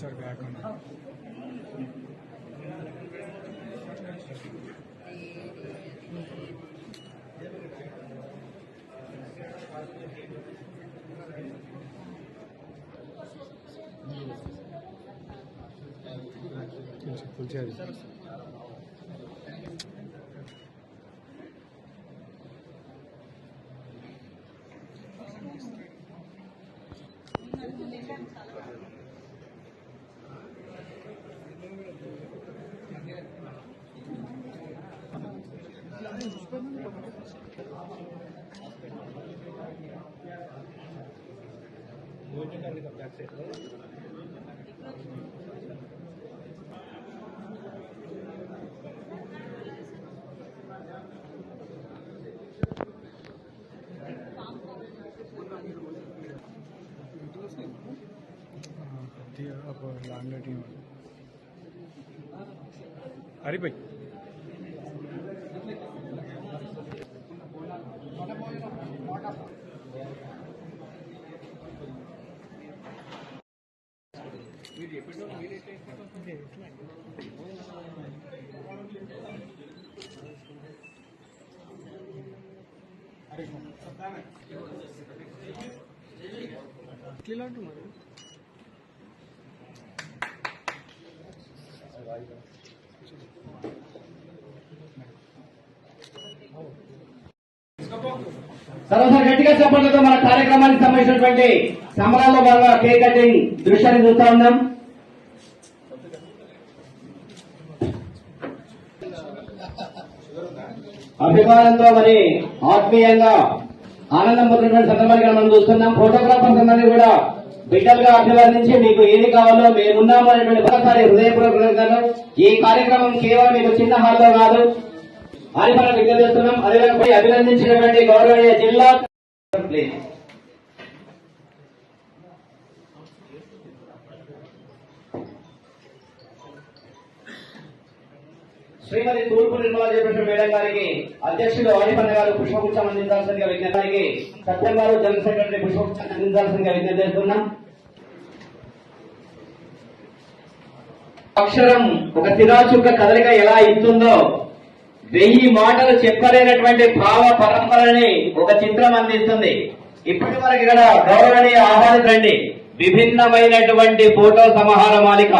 Sir back కూర్చారు लांग team अरे भाई సర్వసారి గట్టిగా చెప్పడంతో మన కార్యక్రమానికి సంబంధించినటువంటి సంబరాల్లో భాగంగా కేక్ కటింగ్ దృశ్యాన్ని చూస్తా ఉన్నాం. అభిమానంతో మరి ఆత్మీయంగా ఆనందం పొందినటువంటి సందర్భాన్ని మనం చూస్తున్నాం. ఫోటోగ్రాఫర్స్ అందరినీ కూడా బిడ్డలుగా అభివర్ణించి మీకు ఏది కావాలో మేమున్నాము అనేటువంటి ఒకసారి హృదయపూర్వక ఈ కార్యక్రమం కేవలం మీకు చిన్న హాల్లో కాదు అని మనం విజ్ఞప్తి చేస్తున్నాం. అదేవిధంగా అభినందించినటువంటి గౌరవనీయ జిల్లా శ్రీమతి తూర్పు నిర్మలా జయప్రకాష్ మేడం గారికి అధ్యక్షుడు ఆడిపన్న గారు పుష్పగుచ్చం అందించాల్సిందిగా విజ్ఞప్తి, సత్యం గారు జనరల్ సెక్రటరీ పుష్పగుచ్చం అందించాల్సిందిగా విజ్ఞప్తి చేస్తున్నాం. అక్షరం ఒక తిరాచుక్క కదలిక ఎలా ఇస్తుందో 1000 మాటలు చెప్పలేనటువంటి భావ పరంపరని ఒక చిత్రం అందిస్తుంది. ఇప్పటి వరకు ఇక్కడ గౌరవనీయ ఆహ్వానించండి విభిన్నమైనటువంటి ఫోటో సమాహార మాలిక,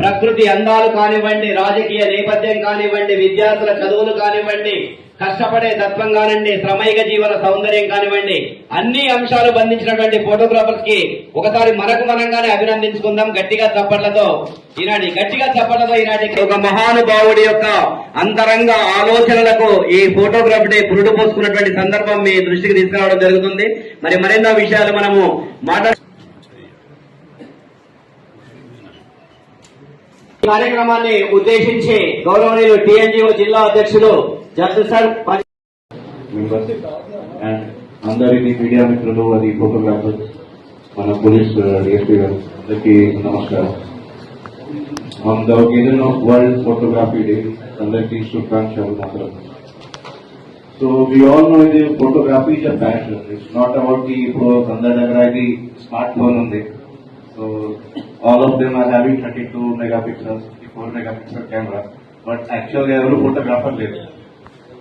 ప్రకృతి అందాలు కానివ్వండి, రాజకీయ నేపథ్యం కానివ్వండి, విద్యార్థుల చదువులు కానివ్వండి, కష్టపడే తత్వం కానివ్వండి, శ్రమైక జీవన సౌందర్యం కానివ్వండి, అన్ని అంశాలు బంధించినటువంటి ఫోటోగ్రాఫర్స్ కి ఒకసారి మనకు మనంగానే అభినందించుకుందాం గట్టిగా చప్పట్లతో. ఈనాటి ఒక మహానుభావుడి యొక్క అంతరంగ ఆలోచనలకు ఈ ఫోటోగ్రఫీ డే పురుడు పోసుకున్నటువంటి సందర్భం మీ దృష్టికి తీసుకురావడం జరుగుతుంది. మరి మరెన్నో విషయాలు మనము కార్యక్రమాన్ని ఉద్దేశించి గౌరవనీయులు టీఎన్జిఓ జిల్లా అధ్యక్షులు జస్టిస్ సార్ అందరికీ మీడియా మిత్రులు, అది ఫోటోగ్రాఫర్స్, మన పోలీస్ డిఎస్పీ గారు అందరికీ నమస్కారం. On the occasion of world photography day అందరికీ శుభాకాంక్షలు మాత్రం. సో వి ఆల్ నో ఇది photography is a passion. It's not about the ఇప్పుడు అందరి దగ్గర ఇది స్మార్ట్ ఫోన్ ఉంది. So all of them are having 32 megapixels, 54 megapixel camera, but actually every photographer lives.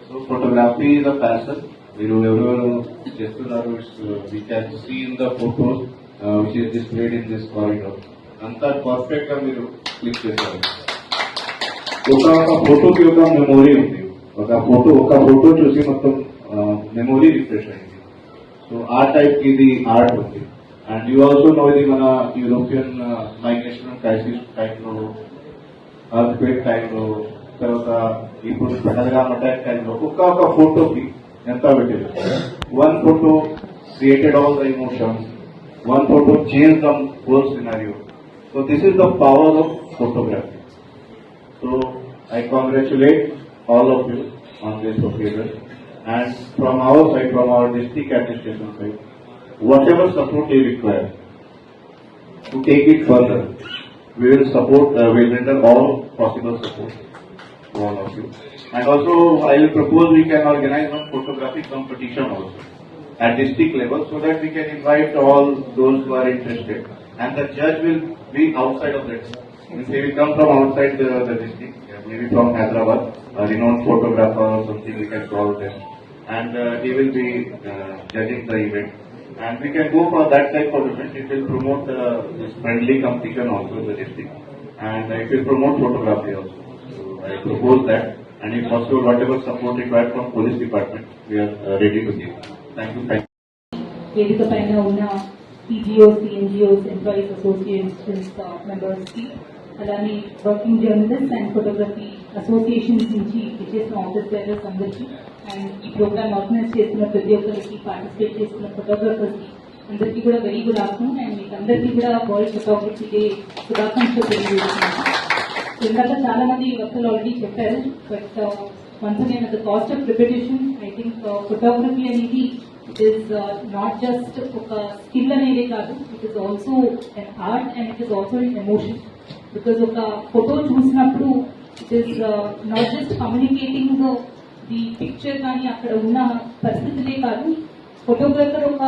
So photography is a passion. We can see in the photos which is displayed in this corridor. Anta perfect ga meeru click chesaru. Oka photo ki oka memory undi. Oka photo chusi mottam memory refresh ayindi. So our type ki the art undi. And you also know the mana European migration crisis time lo, earthquake time lo, tarvata ippudu Pahalgam attack time lo, oka photo ki enta vettiru. One photo created all the emotions. One photo changed the whole scenario. So this is the power of photography. So I congratulate all of you on this occasion. And from our side, from our district administration side, whatever support they require to take it further, we will support, we will render all possible support to all of you. And also, I will propose we can organize one photographic competition also. at district level, so that we can invite all those who are interested. And the judge will be outside of that. Means he will come from outside the district, maybe from Hyderabad, a renowned photographer or something we can call them. And he will be judging the event. And we can go for that type of event. It will promote this friendly competition also in the district. And it will promote photography also. So I propose that. And if possible, whatever support required from police department, we are ready to give. Thank you. Thank you. వేదిక పైన ఉన్న TGOs, NGOs, employees associations members కి, అలానే working journalist and photography associations నుంచి చేసిన office bearers అందరికీ, and ఈ programme organise చేస్తున్న ప్రతి ఒక్కరికి, పార్టిసిపేట్ చేస్తున్న ఫోటోగ్రఫర్స్ కి అందరికీ కూడా వెరీ గుడ్ ఆఫ్టర్నూన్. అండ్ మీకు అందరికీ కూడా వరల్డ్ ఫోటోగ్రఫీ డే శుభాకాంక్షలు తెలియజేస్తున్నాను. ఇందాక చాలా మంది వక్తలు ఆల్రెడీ చెప్పారు, but once again at the cost of repetition, I think photography అనేది ఇట్ ఈస్ నాట్ జస్ట్ ఒక స్కిల్ అనేది కాదు, it is also an art and it is also an emotion. Because ఒక ఫోటో చూసినప్పుడు it is not just communicating the picture, కానీ అక్కడ ఉన్న పరిస్థితులే కాదు, ఫోటోగ్రఫర్ ఒక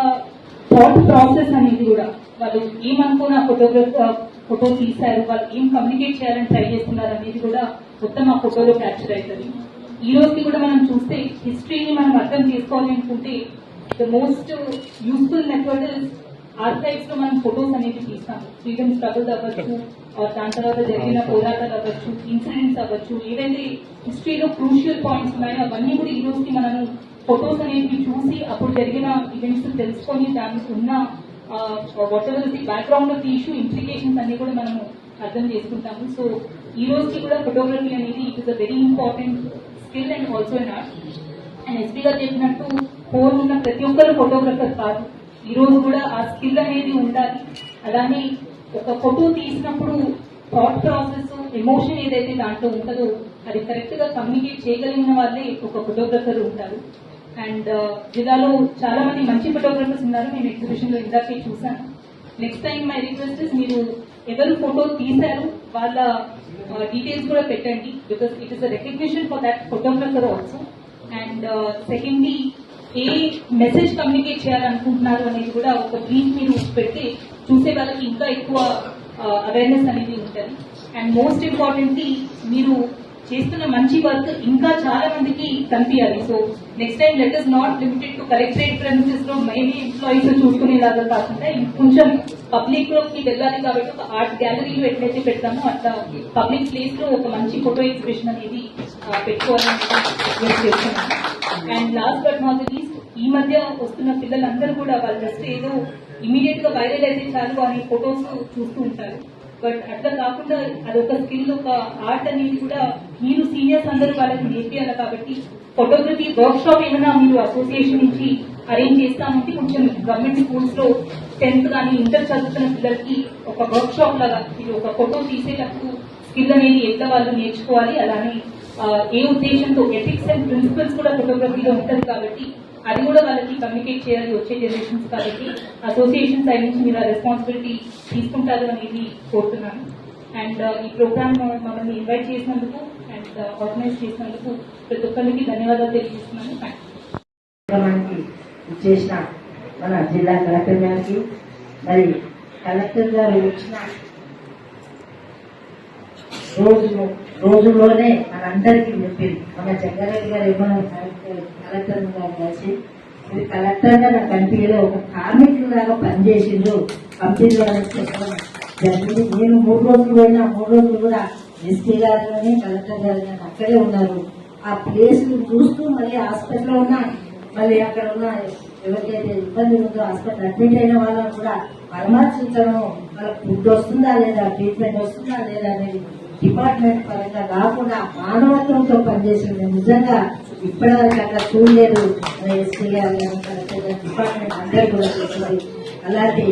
థాట్ ప్రాసెస్ అనేది కూడా, వాళ్ళు ఏమనుకున్న ఫోటో తీశారు, వాళ్ళు ఏం కమ్యూనికేట్ చేయాలని ట్రై చేస్తున్నారు అనేది కూడా మొత్తం ఆ ఫోటోలో క్యాప్చర్ అవుతుంది. ఈ రోజుకి కూడా మనం చూస్తే హిస్టరీని మనం అర్థం చేసుకోవాలి అనుకుంటే the most useful method is archives లో మనం ఫొటోస్ అనేది తీస్తాం. ఫ్రీడమ్ స్ట్రగుల్ అవ్వచ్చు, దాని తర్వాత జరిగిన పోరాటాలు అవ్వచ్చు, ఇన్సిడెంట్స్ అవ్వచ్చు, ఏదైతే హిస్టరీలో క్రూషియల్ పాయింట్స్ ఉన్నాయో అవన్నీ కూడా ఈ రోజుకి మనము ఫొటోస్ అనేవి చూసి అప్పుడు జరిగిన ఈవెంట్స్ తెలుసుకొని దానికి ఉన్న what ever the background of the issue, implications అన్ని కూడా మనము అర్థం చేసుకుంటాము. సో ఈ రోజుకి కూడా ఫోటోగ్రఫీ అనేది it is a very important skill and also in art. And SP గారు చెప్పినట్టు ఫోన్ ఉన్న ప్రతి ఒక్కరు ఫోటోగ్రఫర్ కాదు, ఈ రోజు కూడా ఆ స్కిల్ అనేది ఉండాలి. అలానే ఒక ఫోటో తీసినప్పుడు థాట్ ప్రాసెస్, ఎమోషన్ ఏదైతే దాంట్లో ఉంటుందో అది కరెక్ట్ గా కమ్యూనికేట్ చేయగలిగిన వాళ్ళే ఒక ఫోటోగ్రఫర్ ఉంటారు. అండ్ జిల్లాలో చాలా మంది మంచి ఫోటోగ్రఫర్స్ ఉన్నారు, నేను ఎగ్జిబిషన్ లో ఇందాకే చూసాను. Next time my request is, మీరు ఎవరు ఫోటో తీశారు వాళ్ళ డీటెయిల్స్ కూడా పెట్టండి, because it is a recognition for that photographer also. And secondly, A message communicate చేయాలనుకుంటున్నారు అనేది కూడా ఒక బ్రీఫ్ మీరు పెడితే చూసే వాళ్ళకి ఇంకా ఎక్కువ అవేర్నెస్ అనేది ఉంటుంది. అండ్ మోస్ట్ ఇంపార్టెంట్లీ, మీరు చేస్తున్న మంచి వర్క్ ఇంకా చాలా మందికి కనిపించాలి. So next time let is not limited to collectorate premises లో మేబీ ఎంప్లాయీస్ చూసుకునేలాగా కాకుండా కొంచెం పబ్లిక్ లోకి వెళ్ళాలి. కాబట్టి ఒక ఆర్ట్ గ్యాలరీలో ఎట్లయితే పెడతామో అట్లా పబ్లిక్ ప్లేస్ లో ఒక మంచి ఫోటో ఎగ్జిబిషన్ అనేది పెట్టుకోవాలని రిక్వెస్ట్ చేస్తున్నాను. And last but not least, ఈ మధ్య వస్తున్న పిల్లలందరూ కూడా వాళ్ళు జస్ట్ ఏదో ఇమీడియట్ గా వైరల్ అయితే చాలు అని ఫొటోస్ చూస్తూ ఉంటారు. బట్ అట్లా కాకుండా అదొక స్కిల్, ఒక ఆర్ట్ అనేది కూడా మీరు సీనియర్స్ అందరూ వాళ్ళకి నేర్పియాలి. కాబట్టి ఫోటోగ్రఫీ వర్క్ షాప్ ఏమైనా మీరు అసోసియేషన్ నుంచి అరేంజ్ చేస్తామంటే కొంచెం గవర్నమెంట్ స్కూల్స్ లో 10th కానీ ఇంటర్ చదువుతున్న పిల్లలకి ఒక వర్క్ షాప్ లాగా మీరు ఒక ఫోటో తీసేటప్పుడు స్కిల్ అనేది ఎట్లా వాళ్ళు నేర్చుకోవాలి, అలానే ఏ ఉద్దేశంతో ఎథిక్స్ అండ్ ప్రిన్సిపల్స్ కూడా ఫోటోగ్రఫీలో ఉంటుంది. కాబట్టి అది కూడా వాళ్ళకి కమ్యూనికేట్ చేయాలి వచ్చే జనరేషన్స్. కాబట్టి అసోసియేషన్ సైడ్ నుంచి మీరు ఆ రెస్పాన్సిబిలిటీ తీసుకుంటారు అనేది కోరుతున్నాను. అండ్ ఈ ప్రోగ్రామ్ మమ్మల్ని ఇన్వైట్ చేసినందుకు అండ్ ఆర్గనైజ్ చేసినందుకు ప్రతి ఒక్కరికి ధన్యవాదాలు తెలియజేస్తున్నాను. చేసిన మన జిల్లా కలెక్టర్ గారికి, మరి కలెక్టర్ గారు వచ్చిన రోజుల్లోనే మనందరికీ చెప్పింది, మన జంగారెడ్డి గారు ఏమన్నా కలెక్టర్ గారు కలిసి, మీరు కలెక్టర్ గా నాకు కనిపించలే, ఒక కార్మికులాగా పనిచేసిండ్రు కంపెనీలో చెప్పడం జరిగింది. నేను 3 రోజులు పోయినా 3 రోజులు కూడా ఎస్పీ గారు కానీ కలెక్టర్ గారు కానీ అక్కడే ఉన్నారు. ఆ ప్లేస్ చూస్తూ మళ్ళీ హాస్పిటల్లో ఉన్న, మళ్ళీ అక్కడ ఉన్న ఎవరికైతే ఇబ్బంది ఉందో హాస్పిటల్ అడ్మిట్ అయిన వాళ్ళని కూడా పరామర్శించడం, వాళ్ళకి ఫుడ్ వస్తుందా లేదా, ట్రీట్మెంట్ వస్తుందా లేదా అనేది డిపార్ట్మెంట్ పరంగా కాకుండా మానవత్వంతో పనిచేసింది. నిజంగా ఇప్పటివరకు అట్లా చూడలేదు మన ఎస్పీ గారు డిపార్ట్మెంట్ అందరూ కూడా చేసింది. అలాంటి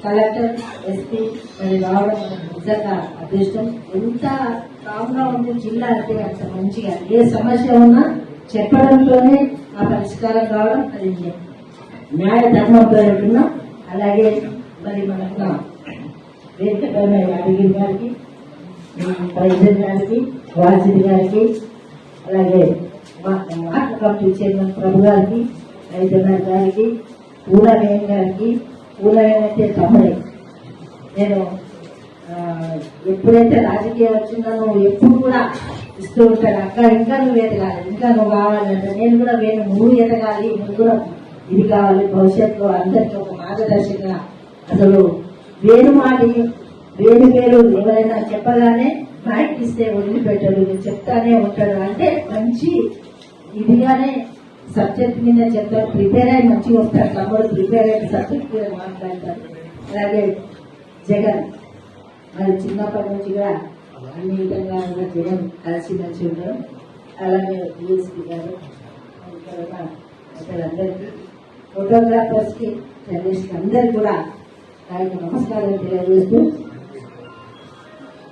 కలెక్టర్ ఎస్పీ మరి రావడం నిజంగా అదృష్టం. ఎంత కామ్గా ఉంది జిల్లా అంటే అంత మంచిగా, ఏ సమస్య ఉన్నా చెప్పడంతోనే ఆ పరిష్కారం కావడం అది న్యాయ ధర్మంతో ఉంటున్నాం. అలాగే మరి మనకు వేదిక అడిగిన గారికి, ప్రెసిడెంట్ గారికి, వాసిడి గారికి, అలాగే మార్క్ కమిటీ చైర్మన్ ప్రభు గారికి, వైద్యనాథ్ గారికి, పూలవేణి గారికి, పూలవేణి అయితే తమ్ముడే. నేను ఎప్పుడైతే రాజకీయం వచ్చిందో ఎప్పుడు కూడా ఇస్తూ ఉంటాడు, అక్క ఇంకా నువ్వు ఎదగాలి, ఇంకా నువ్వు కావాలంటే నేను కూడా నువ్వు ఎదగాలి, నువ్వు కూడా ఇది కావాలి, భవిష్యత్తులో అందరికీ ఒక మార్గదర్శకంగా. అసలు వేరు ఎవరైనా చెప్పగానే మైక్ ఇస్తే వదిలిపెట్టాడు, చెప్తానే ఉంటాడు. అంటే మంచి ఇదిగానే సబ్జెక్ట్ మీద చెప్తారు, ప్రిపేర్ అయ్యి మంచిగా వస్తారు. తమ్ముడు ప్రిపేర్ అయిన సబ్జెక్ట్ మీద మాట్లాడతారు. అలాగే జగన్ మరి చిన్నప్పటి నుంచి కూడా అన్ని విధంగా జగన్ కలిసి మంచి ఉంటారు. అలాగే డిఎస్పీ గారు అందరికీ, ఫోటోగ్రాఫర్స్ కి, జర్నలిస్ట్ అందరికి కూడా ఆయనకు నమస్కారం తెలియజేస్తూ,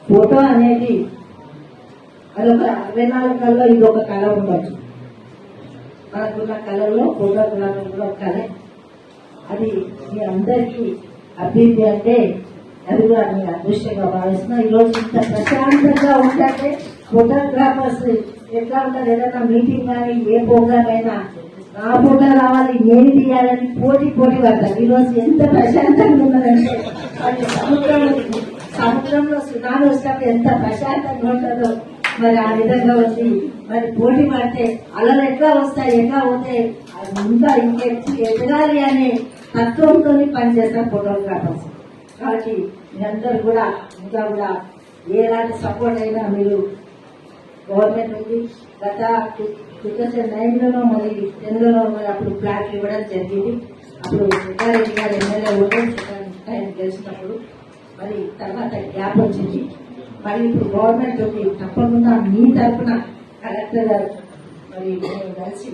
ఫోటో అనేది అదొక 24 కళలో ఇది ఒక కళ ఉండొచ్చు. మనకున్న కళల్లో ఫోటోగ్రాఫర్ కూడా ఒక కళ. అది మీ అందరికీ అభివృద్ధి అంటే అది కూడా మీ అదృష్టంగా భావిస్తున్నా. ఈరోజు ఇంత ప్రశాంతంగా ఉంటే ఫోటోగ్రాఫర్స్ ఎట్లా ఉంటారు, ఏదైనా మీటింగ్ కానీ ఏ ప్రోగ్రామ్ అయినా నా ఫోటో రావాలి, నేను తీయాలని పోటీ పడతారు. ఈరోజు ఎంత ప్రశాంతంగా ఉన్నదంటే అది సముద్రంలో సునాలు వచ్చినప్పుడు ఎంత ప్రశాంతంగా ఉంటుందో మరి ఆ విధంగా వచ్చి మరి పోటీ పడితే అలలు ఎట్లా వస్తాయి, ఎట్లా పోతాయి, ఇంకా ఎదగాలి అనే తత్వంతో పనిచేస్తారు ఫోటోగ్రాఫర్స్. కాబట్టి మీరందరూ కూడా ఇంకా కూడా ఎలాంటి సపోర్ట్ అయినా మీరు గవర్నమెంట్ ఉంది. గత 2009లోనో మరి 10లోనో మరి అప్పుడు ఫ్లాట్లు ఇవ్వడం జరిగింది. అప్పుడు రెడ్డి గారు ఎమ్మెల్యే ఆయన గెలిచినప్పుడు మరి తర్వాత గ్యాప్ వచ్చింది. మరి ఇప్పుడు గవర్నమెంట్ ఉంది. తప్పకుండా మీ తరఫున కలెక్టర్ గారు మరి మేము కలిసి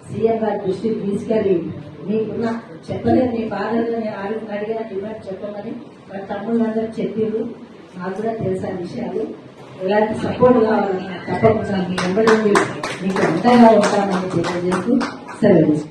సీఎం గారి దృష్టికి తీసుకెళ్లి మీకున్న చెప్పలేదు మీ బాధలు నేను అడిగిన డిమాండ్ చెప్పమని మరి తమ్ముళ్ళందరూ చెప్పారు. నాకు కూడా తెలుసా విషయాలు. ఎలాంటి సపోర్ట్ కావాలన్నా తప్పకుండా మీ వెంబడి మీకు అంతగా ఉంటామని తెలియజేస్తూ సెలవు.